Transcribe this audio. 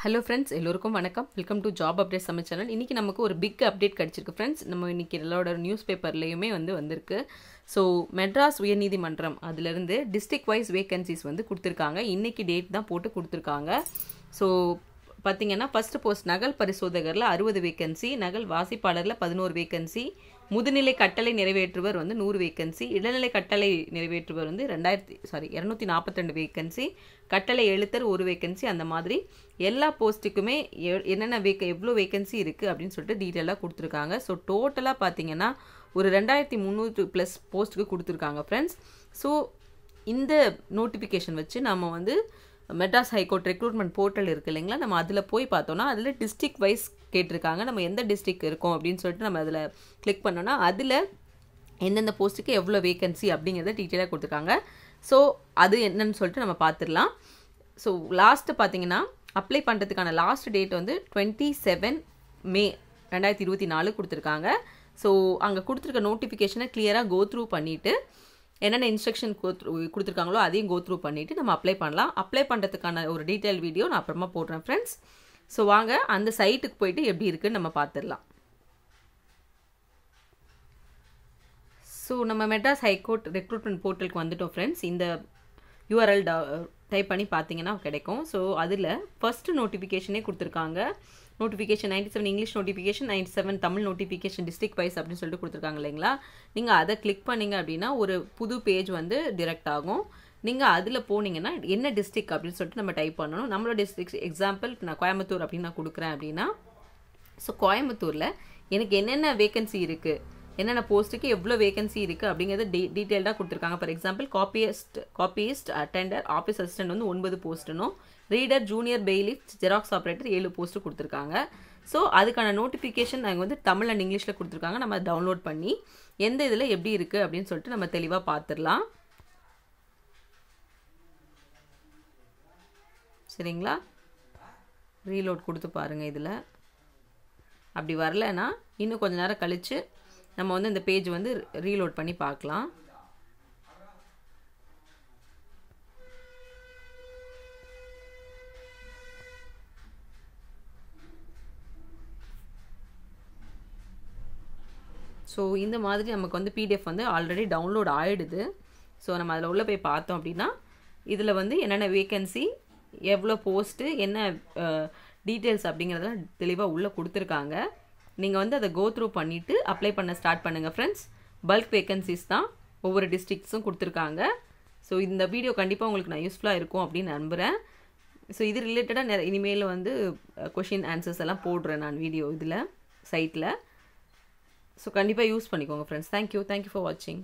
Hello friends, எல்லோருக்கும் வணக்கம். Welcome to job update summer channel. இன்றைக்கி நமக்கு ஒரு பிக் அப்டேட் கிடச்சிருக்கு ஃப்ரெண்ட்ஸ். நம்ம இன்றைக்கி எல்லாரோட நியூஸ் பேப்பர்லேயுமே வந்திருக்கு. ஸோ மெட்ராஸ் உயர்நீதிமன்றம் அதிலிருந்து டிஸ்ட்ரிக்ட் வைஸ் வேகன்சிஸ் கொடுத்துருக்காங்க. இன்றைக்கி டேட் தான் போட்டு கொடுத்துருக்காங்க. ஸோ பார்த்திங்கன்னா ஃபஸ்ட்டு போஸ்ட் நகல் பரிசோதகரில் 60 வேகன்சி, நகல் வாசிப்பாளரில் 11 வேகன்சி, முதுநிலை கட்டளை நிறைவேற்றுவர் 100 வேகன்சி, இடைநிலை கட்டளை நிறைவேற்றுவர் 242 வேகன்சி, கட்டளை எழுத்தர் 1 வேகன்சி. அந்த மாதிரி எல்லா போஸ்ட்டுக்குமே என்னென்ன எவ்வளோ வேகன்சி இருக்குது அப்படின்னு சொல்லிட்டு டீட்டெயிலாக கொடுத்துருக்காங்க. ஸோ டோட்டலாக பார்த்தீங்கன்னா ஒரு 2300+ போஸ்ட்டுக்கு கொடுத்துருக்காங்க ஃப்ரெண்ட்ஸ். ஸோ இந்த நோட்டிஃபிகேஷன் வச்சு நம்ம மெட்ராஸ் ஹைகோர்ட் ரெக்ரூட்மெண்ட் போர்ட்டல் இருக்குது இல்லைங்களா, நம்ம அதில் போய் பார்த்தோன்னா அதில் டிஸ்ட்ரிக்ட் வைஸ் கேட்டிருக்காங்க. நம்ம எந்த டிஸ்ட்ரிக்ட் இருக்கோம் அப்படின்னு சொல்லிட்டு நம்ம அதில் கிளிக் பண்ணோன்னா அதில் எந்தெந்த போஸ்ட்டுக்கு எவ்வளோ வேகன்சி அப்படிங்கிறத டீட்டெயிலாக கொடுத்துருக்காங்க. ஸோ அது என்னன்னு சொல்லிட்டு நம்ம பார்த்துடலாம். ஸோ லாஸ்ட்டு பார்த்தீங்கன்னா அப்ளை பண்ணுறதுக்கான லாஸ்ட் டேட் 27 மே 2024 கொடுத்துருக்காங்க. ஸோ அங்கே கொடுத்துருக்க நோட்டிஃபிகேஷனை கிளியராக கோ த்ரூ பண்ணிவிட்டு என்னென்ன இன்ஸ்ட்ரக்ஷன் கொடுத்துருக்காங்களோ அதையும் கோ த்ரூ பண்ணிவிட்டு நம்ம அப்ளை பண்ணலாம். அப்ளை பண்ணுறதுக்கான ஒரு டீட்டெயில் வீடியோ நான் அப்புறமா போடுறேன் ஃப்ரெண்ட்ஸ். ஸோ வாங்க அந்த சைட்டுக்கு போயிட்டு எப்படி இருக்குன்னு நம்ம பார்த்துடலாம். ஸோ நம்ம மெட்ராஸ் ஹைகோர்ட் ரெக்ரூட்மெண்ட் போர்ட்டலுக்கு வந்துட்டோம் ஃப்ரெண்ட்ஸ். இந்த யூஆர்எல் டைப் பண்ணி பார்த்தீங்கன்னா கிடைக்கும். ஸோ அதில் ஃபஸ்ட்டு நோட்டிஃபிகேஷனே கொடுத்துருக்காங்க. Notification 97 English notification, 97 Tamil notification district wise அப்படின்னு சொல்லிட்டு கொடுத்துருக்காங்க இல்லைங்களா. நீங்கள் அதை கிளிக் பண்ணிங்க அப்படின்னா ஒரு புது பேஜ் டிரெக்ட் ஆகும். நீங்கள் அதில் போனீங்கன்னா என்ன டிஸ்ட்ரிக்ட் அப்படின்னு சொல்லிட்டு நம்ம டைப் பண்ணணும். நம்மளோட டிஸ்ட்ரிக்ட் எக்ஸாம்பிள் நான் கோயம்புத்தூர் அப்படின்னு நான் கொடுக்குறேன் அப்படின்னா, ஸோ கோயம்புத்தூரில் எனக்கு என்னென்ன வேகன்சி இருக்குது, என்னென்ன போஸ்ட்டுக்கு எவ்வளோ வேகன்சி இருக்குது அப்படிங்கிறத டீட்டெயில்டாக கொடுத்துருக்காங்க. For example copyist attender, office assistant 9 போஸ்ட்டுனும், reader, junior bailiff, xerox operator 7 post கொடுத்துருக்காங்க. ஸோ அதுக்கான நோட்டிஃபிகேஷன் நாங்கள் தமிழ் அண்ட் இங்கிலீஷில் கொடுத்துருக்காங்க. நம்ம டவுன்லோட் பண்ணி எந்த இதில் எப்படி இருக்குது அப்படின்னு சொல்லிட்டு நம்ம தெளிவாக பார்த்துடலாம். சரிங்களா, ரீலோட் கொடுத்து பாருங்கள். இதில் அப்படி வரலைன்னா இன்னும் கொஞ்சம் நேரம் கழித்து நம்ம இந்த பேஜ் ரீலோட் பண்ணி பார்க்கலாம். ஸோ இந்த மாதிரி நமக்கு பிடிஎஃப் ஆல்ரெடி டவுன்லோட் ஆகிடுது. ஸோ நம்ம அதில் உள்ளே போய் பார்த்தோம் அப்படின்னா இதில் என்னென்ன வேகன்சி, எவ்வளோ போஸ்ட்டு, என்ன டீட்டெயில்ஸ் அப்படிங்கிறதெல்லாம் தெளிவாக உள்ளே கொடுத்துருக்காங்க. நீங்கள் அதை கோ த்ரூ பண்ணிவிட்டு அப்ளை பண்ண ஸ்டார்ட் பண்ணுங்கள் ஃப்ரெண்ட்ஸ். பல்க் வேகன்சிஸ் தான் ஒவ்வொரு டிஸ்ட்ரிக்ட்ஸும் கொடுத்துருக்காங்க. ஸோ இந்த வீடியோ கண்டிப்பாக உங்களுக்கு நான் யூஸ்ஃபுல்லாக இருக்கும் அப்படின்னு நம்புகிறேன். ஸோ இது ரிலேட்டடாக இனிமேல் கொஷின் ஆன்சர்ஸ் எல்லாம் போடுறேன் நான் வீடியோ இதில் சைட்டில். ஸோ கண்டிப்பாக யூஸ் பண்ணிக்கோங்க ஃப்ரெண்ட்ஸ். தேங்க்யூ ஃபார் வாட்சிங்.